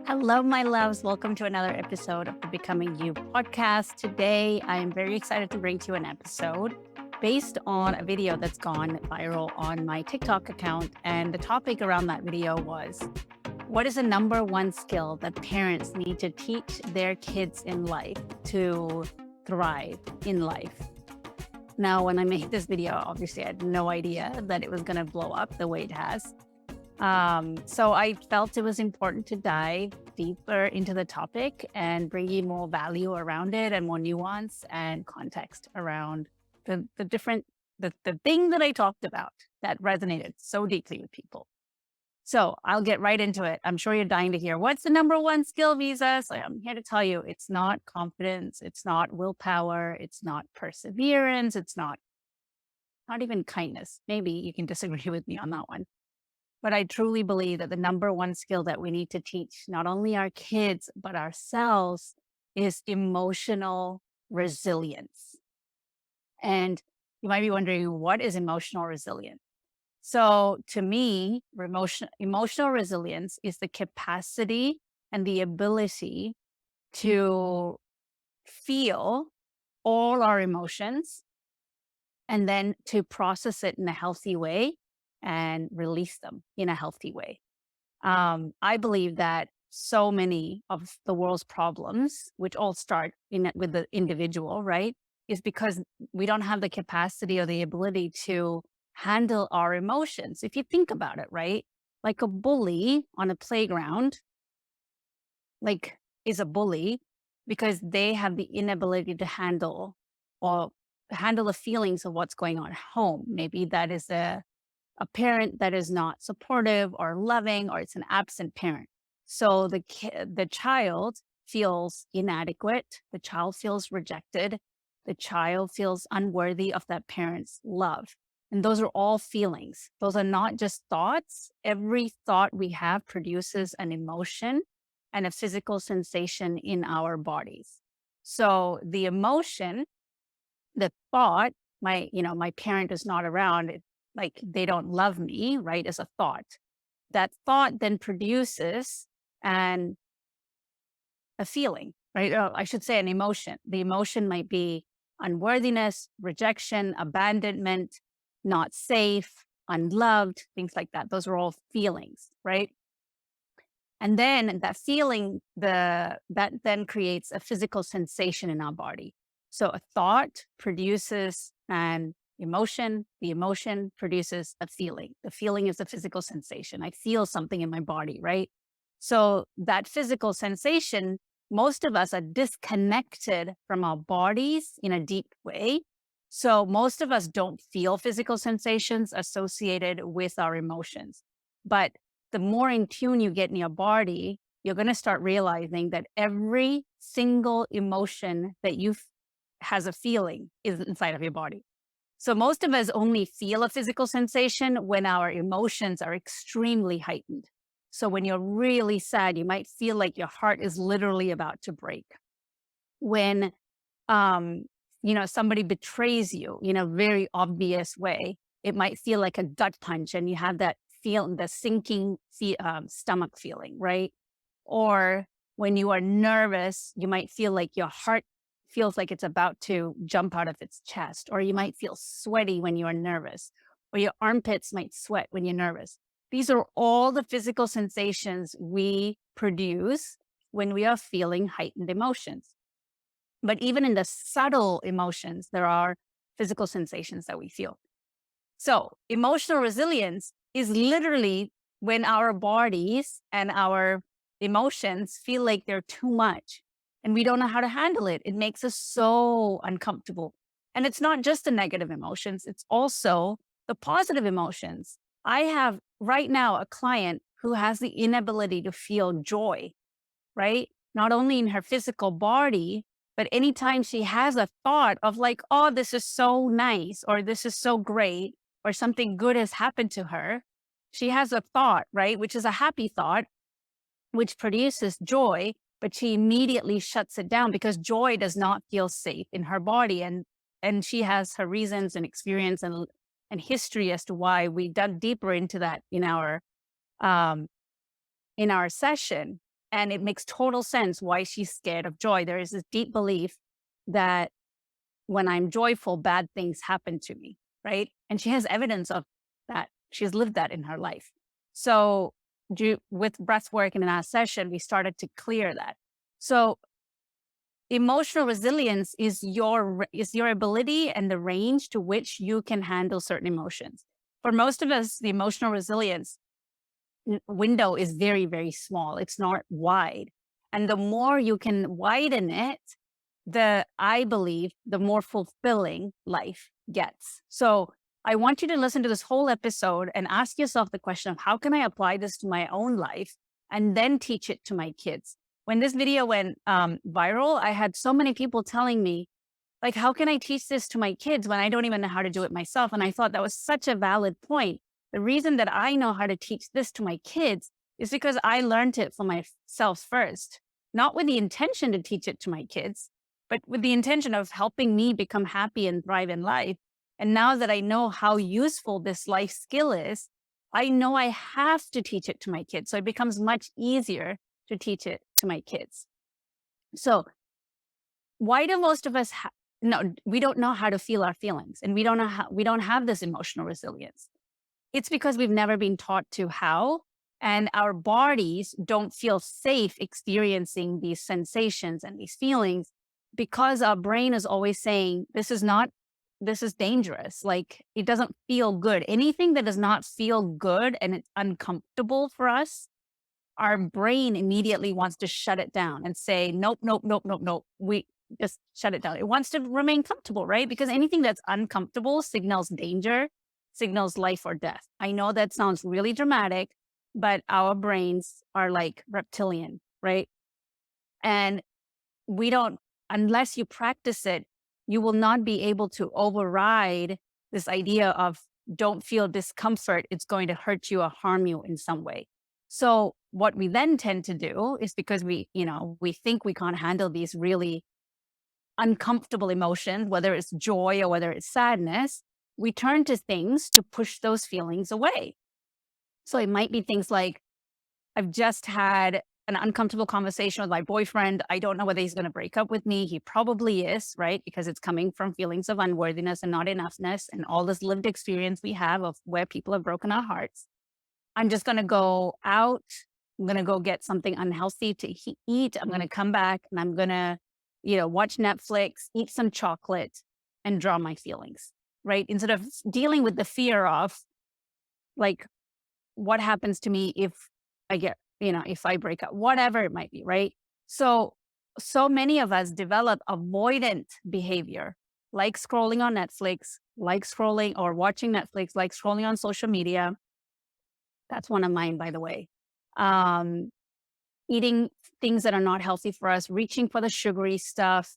Hello, my loves. Welcome to another episode of the Becoming You podcast. Today, I am very excited to bring to you an episode based on a video that's gone viral on my TikTok account. And the topic around that video was, what is the number one skill that parents need to teach their kids in life to thrive in life? Now, when I made this video, obviously I had no idea that it was going to blow up the way it has. So I felt it was important to dive deeper into the topic and bring you more value around it and more nuance and context around the thing that I talked about that resonated so deeply with people. So I'll get right into it. I'm sure you're dying to hear what's the number one skill, Visa. So I'm here to tell you it's not confidence, it's not willpower, it's not perseverance, it's not even kindness. Maybe you can disagree with me on that one. But I truly believe that the number one skill that we need to teach not only our kids, but ourselves is emotional resilience. And you might be wondering, what is emotional resilience? So to me, emotional resilience is the capacity and the ability to feel all our emotions and then to process it in a healthy way and release them in a healthy way. I believe that so many of the world's problems, which all start with the individual, right, is because we don't have the capacity or the ability to handle our emotions. If you think about it, right, like a bully on a playground, like is a bully because they have the inability to handle the feelings of what's going on at home. Maybe that is a parent that is not supportive or loving, or it's an absent parent. So the child feels inadequate. The child feels rejected. The child feels unworthy of that parent's love. And those are all feelings. Those are not just thoughts. Every thought we have produces an emotion and a physical sensation in our bodies. So the emotion, the thought, my parent is not around, like they don't love me, right, as a thought. That thought then produces an a feeling, right? Or I should say an emotion. The emotion might be unworthiness, rejection, abandonment, not safe, unloved, things like that. Those are all feelings, right? And then that feeling, that then creates a physical sensation in our body. So a thought produces an emotion. The emotion produces a feeling. The feeling is a physical sensation. I feel something in my body, right? So that physical sensation, most of us are disconnected from our bodies in a deep way. So most of us don't feel physical sensations associated with our emotions. But the more in tune you get in your body, you're going to start realizing that every single emotion that has a feeling is inside of your body. So most of us only feel a physical sensation when our emotions are extremely heightened. So when you're really sad, you might feel like your heart is literally about to break. When um, somebody betrays you in a very obvious way, it might feel like a gut punch, and you have that the sinking stomach feeling, right? Or when you are nervous, you might feel like your heart feels like it's about to jump out of its chest, or you might feel sweaty when you are nervous, or your armpits might sweat when you're nervous. These are all the physical sensations we produce when we are feeling heightened emotions. But even in the subtle emotions, there are physical sensations that we feel. So emotional resilience is literally when our bodies and our emotions feel like they're too much and we don't know how to handle it. It makes us so uncomfortable. And it's not just the negative emotions, it's also the positive emotions. I have right now a client who has the inability to feel joy, right? Not only in her physical body, but anytime she has a thought of like, oh, this is so nice, or this is so great, or something good has happened to her, she has a thought, right? Which is a happy thought, which produces joy, but she immediately shuts it down because joy does not feel safe in her body. And she has her reasons and experience and history as to why. We dug deeper into that um, in our session. And it makes total sense why she's scared of joy. There is this deep belief that when I'm joyful, bad things happen to me, right? And she has evidence of that. She's lived that in her life. So with breath work in our session, we started to clear that. So emotional resilience is your ability and the range to which you can handle certain emotions. For most of us, the emotional resilience window is very, very small. It's not wide. And the more you can widen it, I believe, the more fulfilling life gets. So I want you to listen to this whole episode and ask yourself the question of how can I apply this to my own life and then teach it to my kids? When this video went viral, I had so many people telling me, like, how can I teach this to my kids when I don't even know how to do it myself? And I thought that was such a valid point. The reason that I know how to teach this to my kids is because I learned it for myself first, not with the intention to teach it to my kids, but with the intention of helping me become happy and thrive in life. And now that I know how useful this life skill is, I know I have to teach it to my kids. So it becomes much easier to teach it to my kids. So why do most of us no, we don't know how to feel our feelings, and we don't have this emotional resilience? It's because we've never been taught to how, and our bodies don't feel safe experiencing these sensations and these feelings because our brain is always saying, this is dangerous. Like, it doesn't feel good. Anything that does not feel good and it's uncomfortable for us, our brain immediately wants to shut it down and say, nope, nope, nope, nope, nope. We just shut it down. It wants to remain comfortable, right? Because anything that's uncomfortable signals danger, signals life or death. I know that sounds really dramatic, but our brains are like reptilian, right? And we don't, unless you practice it, you will not be able to override this idea of don't feel discomfort. It's going to hurt you or harm you in some way. So what we then tend to do is because we think we can't handle these really uncomfortable emotions, whether it's joy or whether it's sadness, we turn to things to push those feelings away. So it might be things like, I've just had an uncomfortable conversation with my boyfriend. I don't know whether he's going to break up with me. He probably is, right? Because it's coming from feelings of unworthiness and not enoughness and all this lived experience we have of where people have broken our hearts. I'm just going to go out. I'm going to go get something unhealthy to eat. I'm going to come back and I'm going to, watch Netflix, eat some chocolate and draw my feelings, right? Instead of dealing with the fear of like, what happens to me if I get, if I break up, whatever it might be, right? So many of us develop avoidant behavior, like scrolling on Netflix, like scrolling or watching Netflix, like scrolling on social media. That's one of mine, by the way. Eating things that are not healthy for us, reaching for the sugary stuff.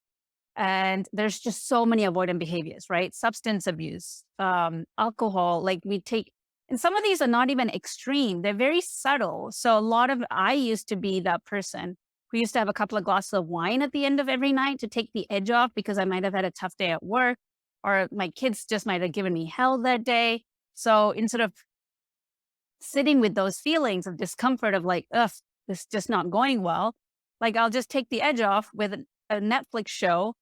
And there's just so many avoidant behaviors, right? Substance abuse, alcohol, like we take, and some of these are not even extreme. They're very subtle. So I used to be that person who used to have a couple of glasses of wine at the end of every night to take the edge off because I might have had a tough day at work or my kids just might have given me hell that day. So instead of sitting with those feelings of discomfort of like, ugh, this is just not going well, like I'll just take the edge off with a Netflix show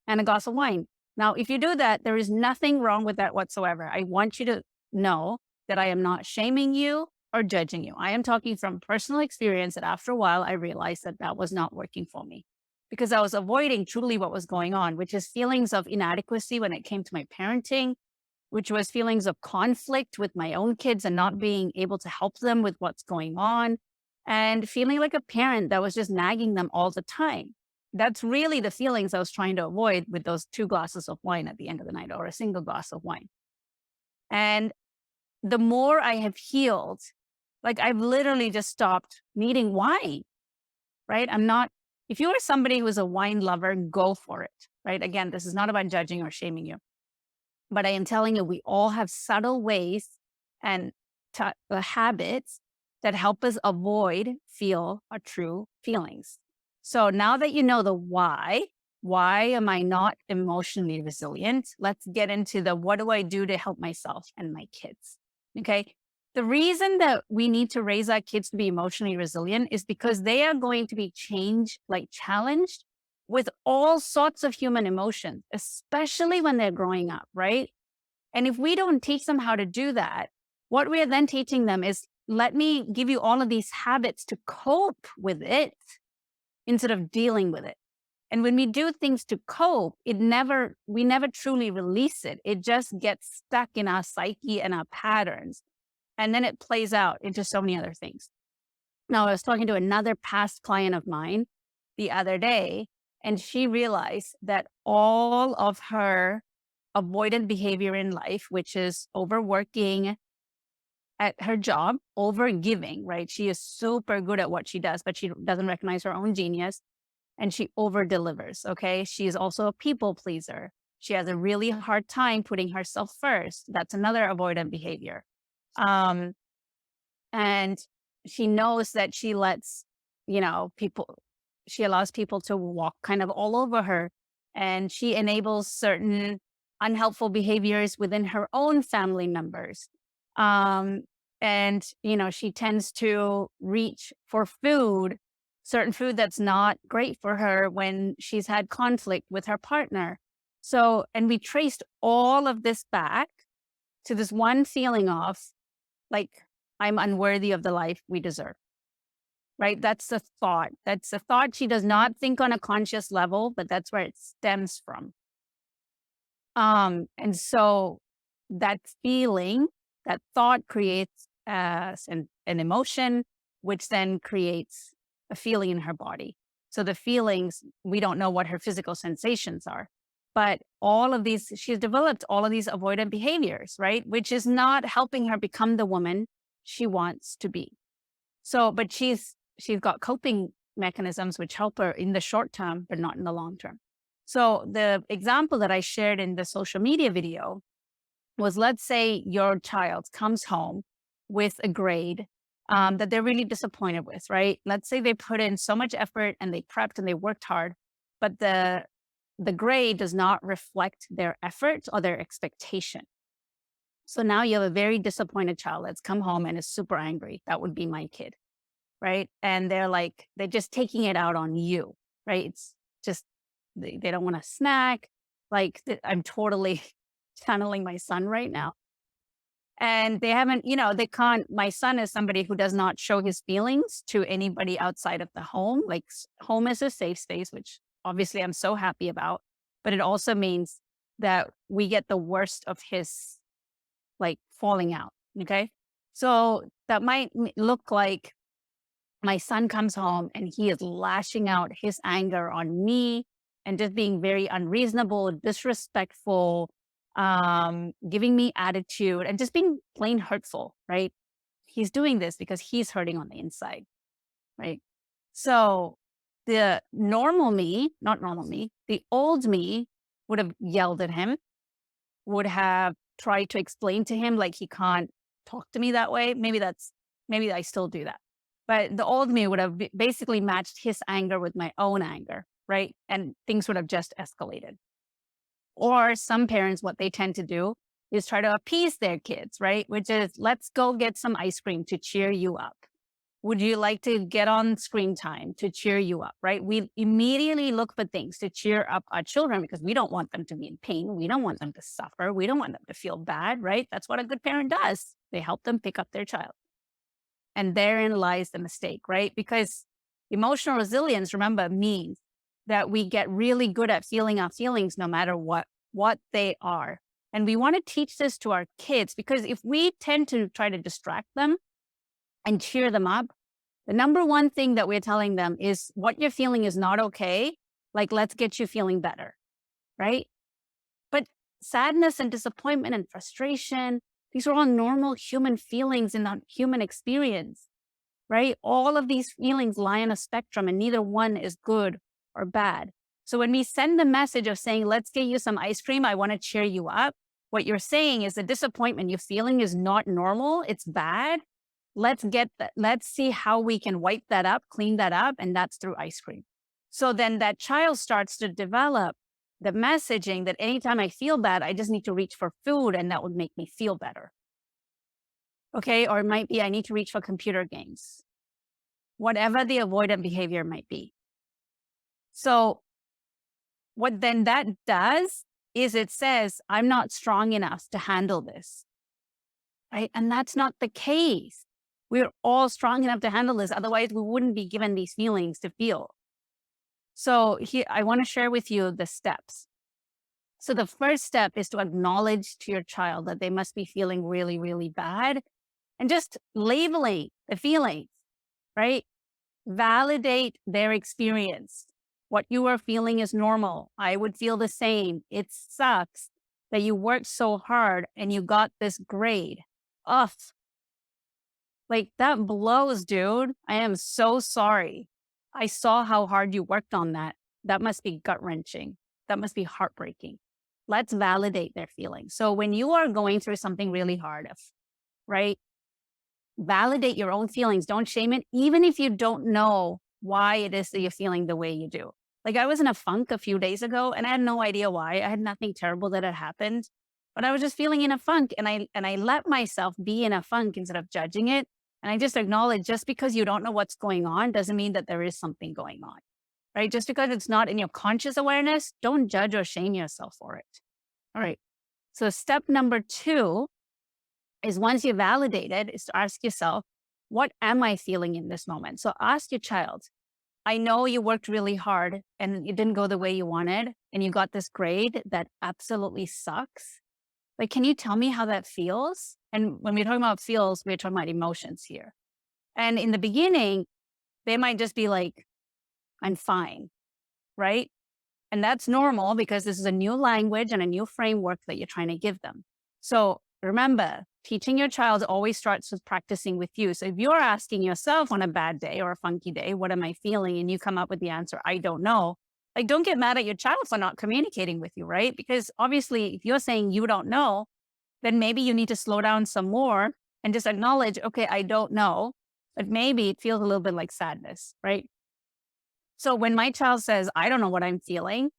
and a glass of wine. Now, if you do that, there is nothing wrong with that whatsoever. I want you to know that I am not shaming you or judging you. I am talking from personal experience that after a while, I realized that that was not working for me because I was avoiding truly what was going on, which is feelings of inadequacy when it came to my parenting, which was feelings of conflict with my own kids and not being able to help them with what's going on, and feeling like a parent that was just nagging them all the time. That's really the feelings I was trying to avoid with those 2 glasses of wine at the end of the night or a single glass of wine. And the more I have healed, like I've literally just stopped needing wine, right? If you are somebody who is a wine lover, go for it, right? Again, this is not about judging or shaming you. But I am telling you, we all have subtle ways and habits that help us feel our true feelings. So now that you know the why am I not emotionally resilient? Let's get into the what do I do to help myself and my kids? Okay. The reason that we need to raise our kids to be emotionally resilient is because they are going to be challenged with all sorts of human emotions, especially when they're growing up, right? And if we don't teach them how to do that, what we are then teaching them is, let me give you all of these habits to cope with it instead of dealing with it. And when we do things to cope, we never truly release it. It just gets stuck in our psyche and our patterns. And then it plays out into so many other things. Now, I was talking to another past client of mine the other day, and she realized that all of her avoidant behavior in life, which is overworking at her job, over giving, right? She is super good at what she does, but she doesn't recognize her own genius and she over delivers. Okay. She is also a people pleaser. She has a really hard time putting herself first. That's another avoidant behavior. Um, and she knows that she lets, people, she allows people to walk kind of all over her, and she enables certain unhelpful behaviors within her own family members. Um, and, she tends to reach for food, certain food that's not great for her when she's had conflict with her partner. So, and we traced all of this back to this one feeling of, like, I'm unworthy of the life we deserve, right? That's the thought. That's a thought she does not think on a conscious level, but that's where it stems from. And so that feeling, that thought creates an emotion, which then creates a feeling in her body. So the feelings, we don't know what her physical sensations are, but all of these, she's developed all of these avoidant behaviors, right? Which is not helping her become the woman she wants to be. So, but she's got coping mechanisms which help her in the short term, but not in the long term. So the example that I shared in the social media video was, let's say your child comes home with a grade that they're really disappointed with, right? Let's say they put in so much effort and they prepped and they worked hard, but the grade does not reflect their effort or their expectation. So now you have a very disappointed child that's come home and is super angry. That would be my kid, right? And they're just taking it out on you, right? It's just, they don't want to snack. I'm totally channeling my son right now. And they haven't, they can't. My son is somebody who does not show his feelings to anybody outside of the home. Like, home is a safe space, which obviously I'm so happy about. But it also means that we get the worst of his, like, falling out. Okay. So that might look like my son comes home and he is lashing out his anger on me and just being very unreasonable, disrespectful, giving me attitude and just being plain hurtful, right? He's doing this because he's hurting on the inside, right? So the normal me, not normal me, the old me would have yelled at him, would have tried to explain to him, like, he can't talk to me that way. Maybe I still do that. But the old me would have basically matched his anger with my own anger, right? And things would have just escalated. Or some parents, what they tend to do is try to appease their kids, right? Which is, let's go get some ice cream to cheer you up. Would you like to get on screen time to cheer you up, right? We immediately look for things to cheer up our children because we don't want them to be in pain. We don't want them to suffer. We don't want them to feel bad, right? That's what a good parent does. They help them pick up their child. And therein lies the mistake, right? Because emotional resilience, remember, means that we get really good at feeling our feelings no matter what they are. And we want to teach this to our kids, because if we tend to try to distract them and cheer them up, the number one thing that we're telling them is, what you're feeling is not okay. Like, let's get you feeling better, right? But sadness and disappointment and frustration, these are all normal human feelings in the human experience, right? All of these feelings lie on a spectrum and neither one is good or bad. So when we send the message of saying, let's get you some ice cream, I want to cheer you up, what you're saying is the disappointment you're feeling is not normal. It's bad. Let's get that. Let's see how we can wipe that up, clean that up. And that's through ice cream. So then that child starts to develop the messaging that anytime I feel bad, I just need to reach for food and that would make me feel better. Okay. Or it might be, I need to reach for computer games, whatever the avoidant behavior might be. So what then that does is it says, I'm not strong enough to handle this. Right. And that's not the case. We're all strong enough to handle this. Otherwise, we wouldn't be given these feelings to feel. So here, I want to share with you the steps. So the first step is to acknowledge to your child that they must be feeling really, really bad and just labeling the feelings, right? Validate their experience. What you are feeling is normal. I would feel the same. It sucks that you worked so hard and you got this grade. Ugh, like that blows, dude. I am so sorry. I saw how hard you worked on that. That must be gut wrenching. That must be heartbreaking. Let's validate their feelings. So when you are going through something really hard, right? Validate your own feelings. Don't shame it, even if you don't know why it is that you're feeling the way you do. Like I was in a funk a few days ago and I had no idea why. I had nothing terrible that had happened, but I was just feeling in a funk and I let myself be in a funk instead of judging it. And I just acknowledge just because you don't know what's going on doesn't mean that there is something going on, right? Just because it's not in your conscious awareness, don't judge or shame yourself for it. All right. So step number 2 is once you validate it, is to ask yourself, what am I feeling in this moment? So ask your child, I know you worked really hard and it didn't go the way you wanted and you got this grade that absolutely sucks. Like, can you tell me how that feels? And when we're talking about feels, we're talking about emotions here. And in the beginning, they might just be like, I'm fine, right? And that's normal because this is a new language and a new framework that you're trying to give them. So remember, teaching your child always starts with practicing with you. So if you're asking yourself on a bad day or a funky day, what am I feeling? And you come up with the answer, I don't know. Like, don't get mad at your child for not communicating with you, right? Because obviously, if you're saying you don't know, then maybe you need to slow down some more and just acknowledge, okay, I don't know, but maybe it feels a little bit like sadness, right? So when my child says, I don't know what I'm feeling,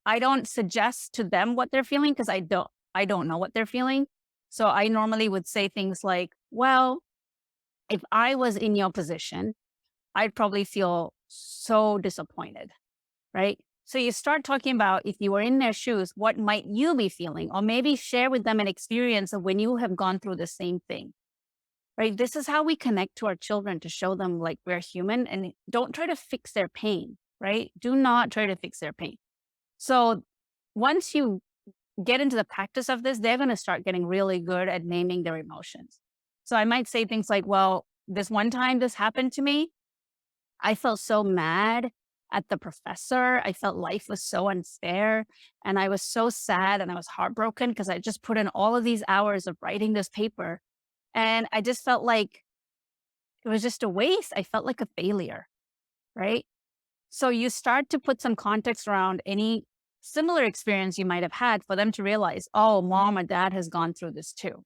I don't suggest to them what they're feeling because I don't know what they're feeling. So I normally would say things like, well, if I was in your position, I'd probably feel so disappointed, right? So you start talking about if you were in their shoes, what might you be feeling? Or maybe share with them an experience of when you have gone through the same thing, right? This is how we connect to our children to show them like we're human and don't try to fix their pain, right? Do not try to fix their pain. So once you get into the practice of this, they're going to start getting really good at naming their emotions. So I might say things like, well, this one time this happened to me, I felt so mad at the professor. I felt life was so unfair. And I was so sad and I was heartbroken because I just put in all of these hours of writing this paper. And I just felt like it was just a waste. I felt like a failure, right? So you start to put some context around any similar experience you might have had for them to realize, oh, mom or dad has gone through this too.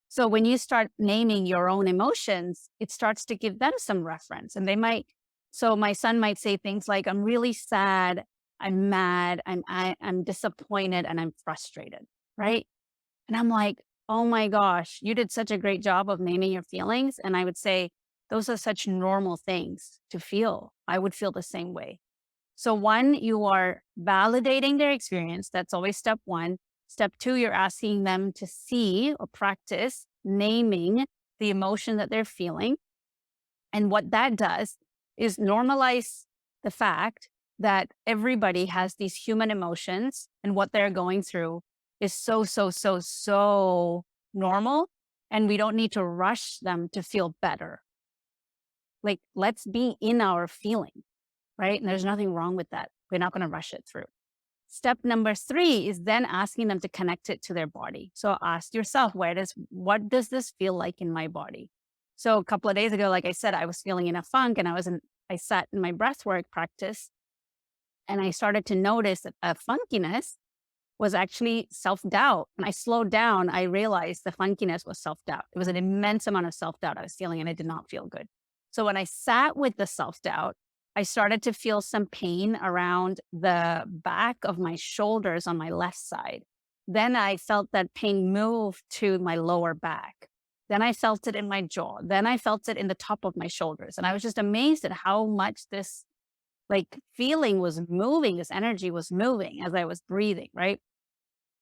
So when you start naming your own emotions, it starts to give them some reference. And so my son might say things like, I'm really sad, I'm mad, I'm disappointed, and I'm frustrated, right? And I'm like, oh my gosh, you did such a great job of naming your feelings. And I would say, those are such normal things to feel. I would feel the same way. So, one, you are validating their experience. That's always step 1. Step 2, you're asking them to see or practice naming the emotion that they're feeling. And what that does is normalize the fact that everybody has these human emotions and what they're going through is so, so, so, so normal. And we don't need to rush them to feel better. Like, let's be in our feeling, right? And there's nothing wrong with that. We're not going to rush it through. Step number 3 is then asking them to connect it to their body. So ask yourself, what does this feel like in my body? So a couple of days ago, like I said, I was feeling in a funk and I sat in my breath work practice and I started to notice that a funkiness was actually self-doubt. When I slowed down, I realized the funkiness was self-doubt. It was an immense amount of self-doubt I was feeling and it did not feel good. So when I sat with the self-doubt, I started to feel some pain around the back of my shoulders on my left side. Then I felt that pain move to my lower back. Then I felt it in my jaw. Then I felt it in the top of my shoulders. And I was just amazed at how much this like feeling was moving, this energy was moving as I was breathing, right?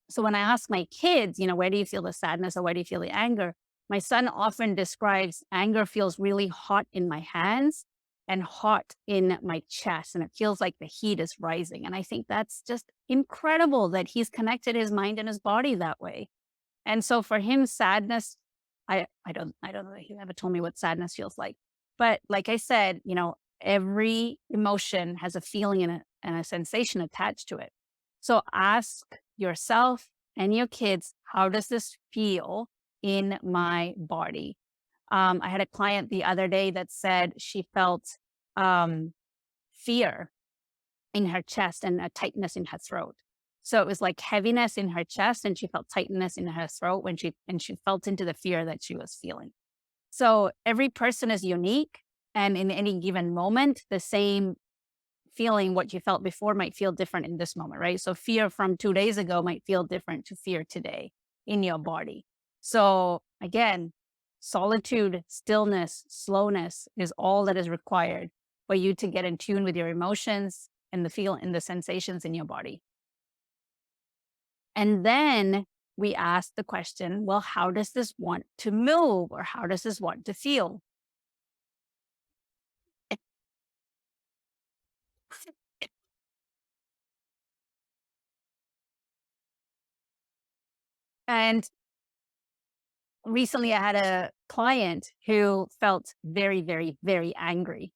So when I ask my kids, where do you feel the sadness or where do you feel the anger? My son often describes anger feels really hot in my hands and hot in my chest. And it feels like the heat is rising. And I think that's just incredible that he's connected his mind and his body that way. And so for him, sadness, I don't know that he ever told me what sadness feels like. But like I said, every emotion has a feeling and a sensation attached to it. So ask yourself and your kids, how does this feel in my body? I had a client the other day that said she felt um, fear in her chest and a tightness in her throat. So it was like heaviness in her chest and she felt tightness in her throat when she felt into the fear that she was feeling. So every person is unique and in any given moment, the same feeling what you felt before might feel different in this moment, right? So fear from 2 days ago might feel different to fear today in your body. So again, solitude, stillness, slowness is all that is required for you to get in tune with your emotions and the sensations in your body. And then we ask the question, well, how does this want to move or how does this want to feel? And recently I had a client who felt very, very, very angry.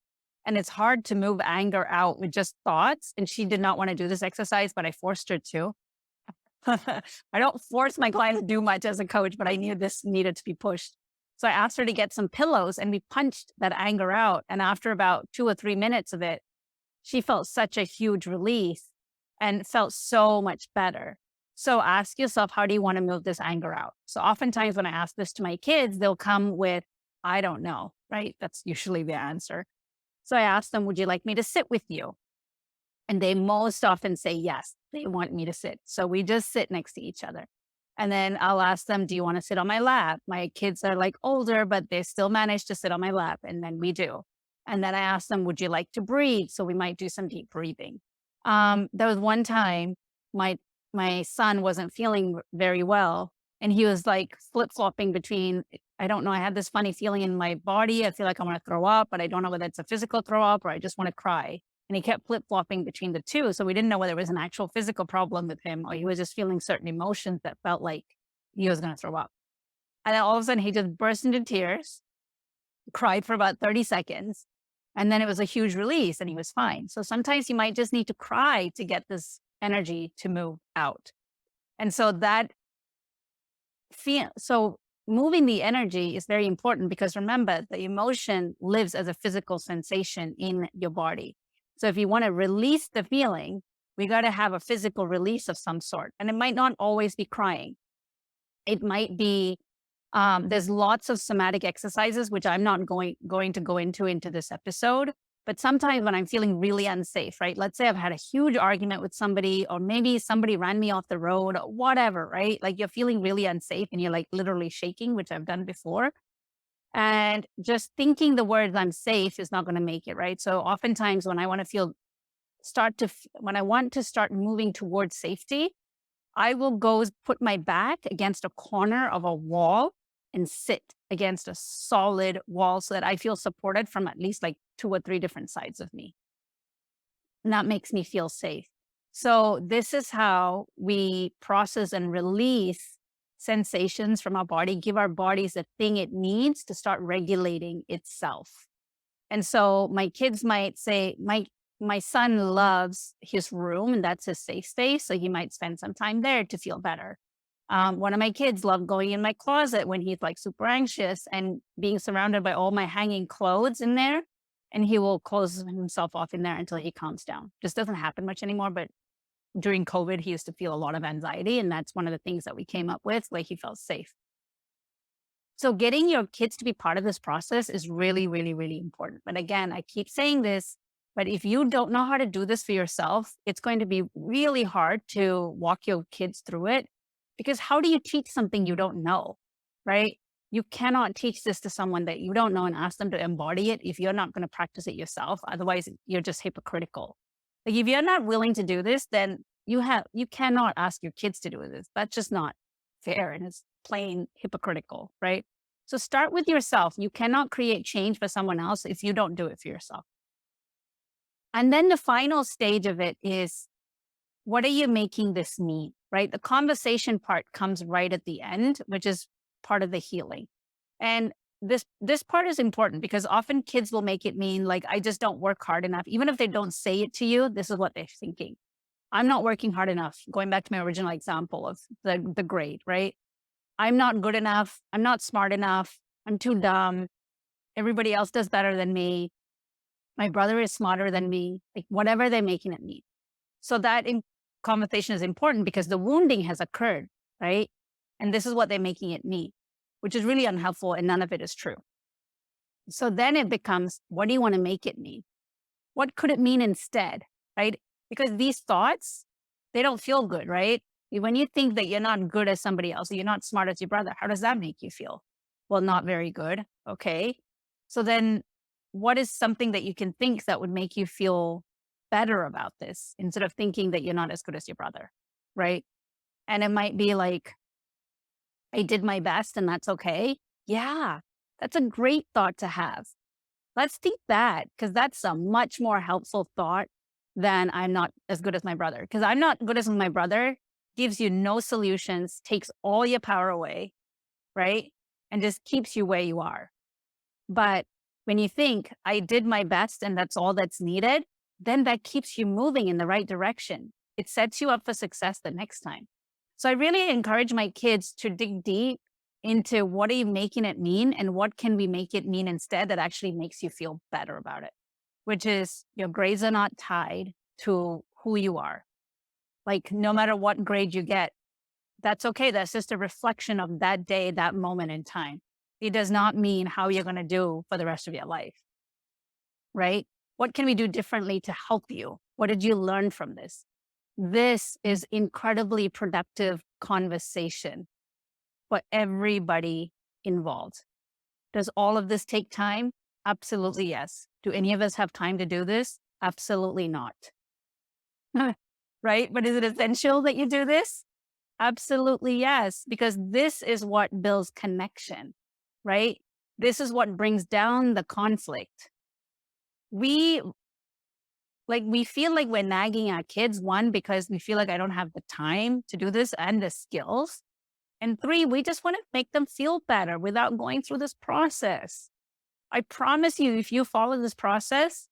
And it's hard to move anger out with just thoughts. And she did not want to do this exercise, but I forced her to. I don't force my client to do much as a coach, but I knew this needed to be pushed. So I asked her to get some pillows and we punched that anger out. And after about 2 or 3 minutes of it, she felt such a huge release and felt so much better. So ask yourself, how do you want to move this anger out? So oftentimes when I ask this to my kids, they'll come with, I don't know, right? That's usually the answer. So I ask them, would you like me to sit with you? And they most often say yes, they want me to sit. So we just sit next to each other. And then I'll ask them, do you want to sit on my lap? My kids are like older, but they still manage to sit on my lap. And then we do. And then I ask them, would you like to breathe? So we might do some deep breathing. There was one time my my son wasn't feeling very well. And he was like flip flopping between, I don't know, I had this funny feeling in my body. I feel like I want to throw up, but I don't know whether it's a physical throw up or I just want to cry. And he kept flip flopping between the two. So we didn't know whether it was an actual physical problem with him or he was just feeling certain emotions that felt like he was going to throw up. And then all of a sudden he just burst into tears, cried for about 30 seconds. And then it was a huge release and he was fine. So sometimes you might just need to cry to get this energy to move out. And so so moving the energy is very important because remember, the emotion lives as a physical sensation in your body. So if you want to release the feeling, we got to have a physical release of some sort. And it might not always be crying. It might be, there's lots of somatic exercises, which I'm not going to go into this episode. But sometimes when I'm feeling really unsafe, right? Let's say I've had a huge argument with somebody, or maybe somebody ran me off the road, or whatever, right? Like you're feeling really unsafe and you're like literally shaking, which I've done before. And just thinking the words I'm safe is not going to make it, right? So oftentimes when I want to when I want to start moving towards safety, I will go put my back against a corner of a wall and sit against a solid wall so that I feel supported from at least like 2 or 3 different sides of me. And that makes me feel safe. So this is how we process and release sensations from our body, give our bodies the thing it needs to start regulating itself. And so my kids might say, my son loves his room and that's his safe space. So he might spend some time there to feel better. One of my kids loved going in my closet when he's like super anxious and being surrounded by all my hanging clothes in there. And he will close himself off in there until he calms down. This doesn't happen much anymore, but during COVID, he used to feel a lot of anxiety. And that's one of the things that we came up with, like he felt safe. So getting your kids to be part of this process is really, really, really important. But again, I keep saying this, but if you don't know how to do this for yourself, it's going to be really hard to walk your kids through it. Because how do you teach something you don't know, right? You cannot teach this to someone that you don't know and ask them to embody it if you're not going to practice it yourself. Otherwise, you're just hypocritical. Like if you're not willing to do this, then you cannot ask your kids to do this. That's just not fair and it's plain hypocritical, right? So start with yourself. You cannot create change for someone else if you don't do it for yourself. And then the final stage of it is, what are you making this mean, right? The conversation part comes right at the end, which is part of the healing. And this part is important because often kids will make it mean like, I just don't work hard enough. Even if they don't say it to you, this is what they're thinking. I'm not working hard enough. Going back to my original example of the grade, right? I'm not good enough. I'm not smart enough. I'm too dumb. Everybody else does better than me. My brother is smarter than me. Like whatever they're making it mean. So that conversation is important because the wounding has occurred, right? And this is what they're making it mean, which is really unhelpful and none of it is true. So then it becomes, what do you want to make it mean? What could it mean instead, right? Because these thoughts, they don't feel good, right? When you think that you're not good as somebody else, or you're not smart as your brother, how does that make you feel? Well, not very good. Okay. So then what is something that you can think that would make you feel better about this instead of thinking that you're not as good as your brother, right? And it might be like, I did my best and that's okay. Yeah, that's a great thought to have. Let's think that because that's a much more helpful thought than I'm not as good as my brother. Because I'm not good as my brother gives you no solutions, takes all your power away, right? And just keeps you where you are. But when you think I did my best and that's all that's needed, then that keeps you moving in the right direction. It sets you up for success the next time. So I really encourage my kids to dig deep into what are you making it mean and what can we make it mean instead that actually makes you feel better about it, which is your grades are not tied to who you are. Like no matter what grade you get, that's okay. That's just a reflection of that day, that moment in time. It does not mean how you're going to do for the rest of your life, right? What can we do differently to help you? What did you learn from this? This is incredibly productive conversation for everybody involved. Does all of this take time? Absolutely yes. Do any of us have time to do this? Absolutely not. Right? But is it essential that you do this? Absolutely yes, because this is what builds connection, right? This is what brings down the conflict. We feel like we're nagging our kids, one, because we feel like I don't have the time to do this and the skills. And three, we just want to make them feel better without going through this process. I promise you, if you follow this process,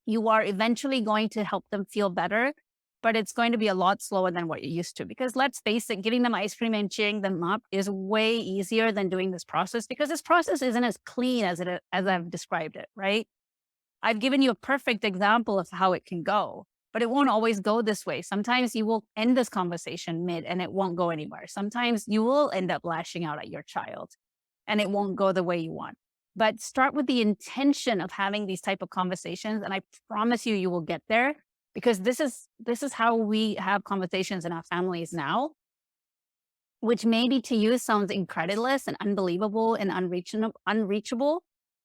you are eventually going to help them feel better, but it's going to be a lot slower than what you're used to. Because let's face it, giving them ice cream and cheering them up is way easier than doing this process because this process isn't as clean as I've described it, right? I've given you a perfect example of how it can go, but it won't always go this way. Sometimes you will end this conversation mid and it won't go anywhere. Sometimes you will end up lashing out at your child and it won't go the way you want. But start with the intention of having these type of conversations. And I promise you, you will get there because this is how we have conversations in our families now, which maybe to you sounds incredulous and unbelievable and unreachable.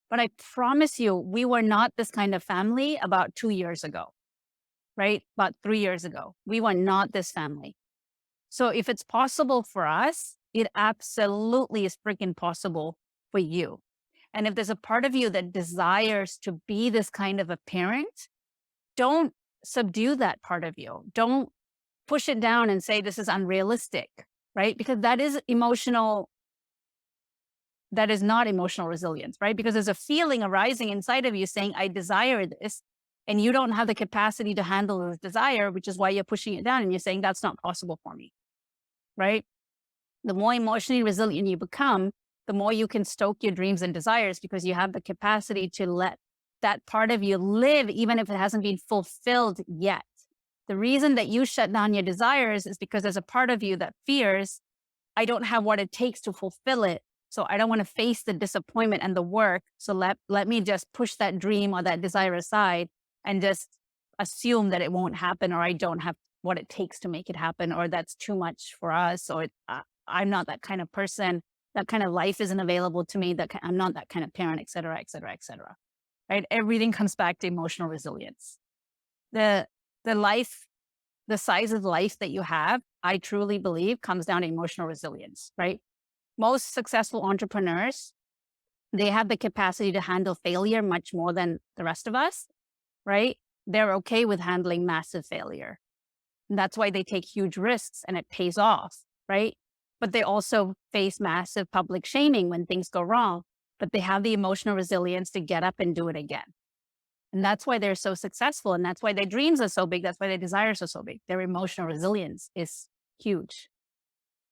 But I promise you, we were not this kind of family about 2 years ago, right? About 3 years ago. We were not this family. So if it's possible for us, it absolutely is freaking possible for you. And if there's a part of you that desires to be this kind of a parent, don't subdue that part of you. Don't push it down and say this is unrealistic, right? Because that is not emotional resilience, right? Because there's a feeling arising inside of you saying, I desire this, and you don't have the capacity to handle this desire, which is why you're pushing it down and you're saying, that's not possible for me, right? The more emotionally resilient you become, the more you can stoke your dreams and desires because you have the capacity to let that part of you live, even if it hasn't been fulfilled yet. The reason that you shut down your desires is because there's a part of you that fears, I don't have what it takes to fulfill it. So I don't want to face the disappointment and the work. So let me just push that dream or that desire aside and just assume that it won't happen or I don't have what it takes to make it happen, or that's too much for us, or I'm not that kind of person. That kind of life isn't available to me. I'm not that kind of parent, et cetera, et cetera, et cetera. Right? Everything comes back to emotional resilience. The the life, the size of life that you have, I truly believe comes down to emotional resilience, right? Most successful entrepreneurs, they have the capacity to handle failure much more than the rest of us, right? They're okay with handling massive failure. And that's why they take huge risks and it pays off, right? But they also face massive public shaming when things go wrong, but they have the emotional resilience to get up and do it again. And that's why they're so successful. And that's why their dreams are so big. That's why their desires are so big. Their emotional resilience is huge.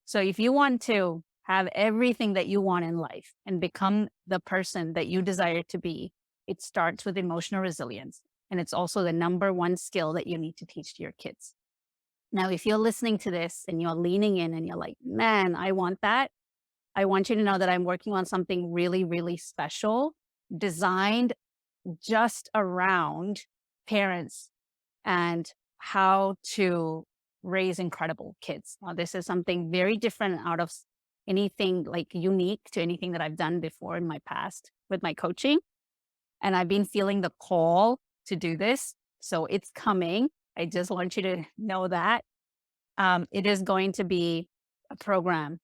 So if you want to have everything that you want in life and become the person that you desire to be, it starts with emotional resilience. And it's also the number one skill that you need to teach to your kids. Now, if you're listening to this and you're leaning in and you're like, man, I want that, I want you to know that I'm working on something really, really special, designed just around parents and how to raise incredible kids. This is something very different out of anything like unique to anything that I've done before in my past with my coaching. And I've been feeling the call to do this. So it's coming. I just want you to know that. It is going to be a program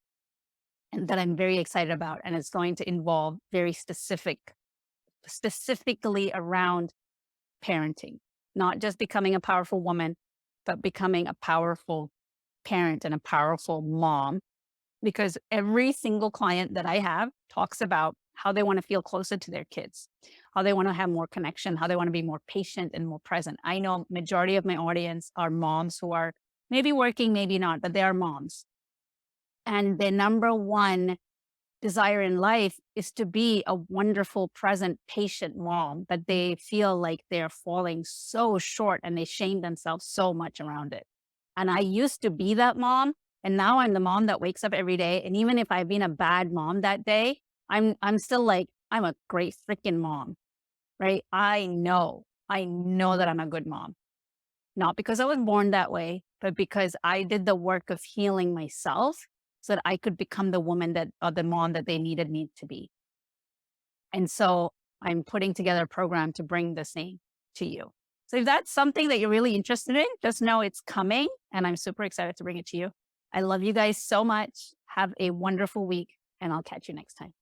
and that I'm very excited about. And it's going to involve specifically around parenting, not just becoming a powerful woman, but becoming a powerful parent and a powerful mom. Because every single client that I have talks about how they want to feel closer to their kids, how they want to have more connection, how they want to be more patient and more present. I know majority of my audience are moms who are maybe working, maybe not, but they are moms. And their number one desire in life is to be a wonderful, present, patient mom, but they feel like they're falling so short and they shame themselves so much around it. And I used to be that mom, and now I'm the mom that wakes up every day. And even if I've been a bad mom that day, I'm still like, I'm a great freaking mom, right? I know that I'm a good mom. Not because I was born that way, but because I did the work of healing myself so that I could become the woman that or the mom that they needed me to be. And so I'm putting together a program to bring the same to you. So if that's something that you're really interested in, just know it's coming and I'm super excited to bring it to you. I love you guys so much. Have a wonderful week and I'll catch you next time.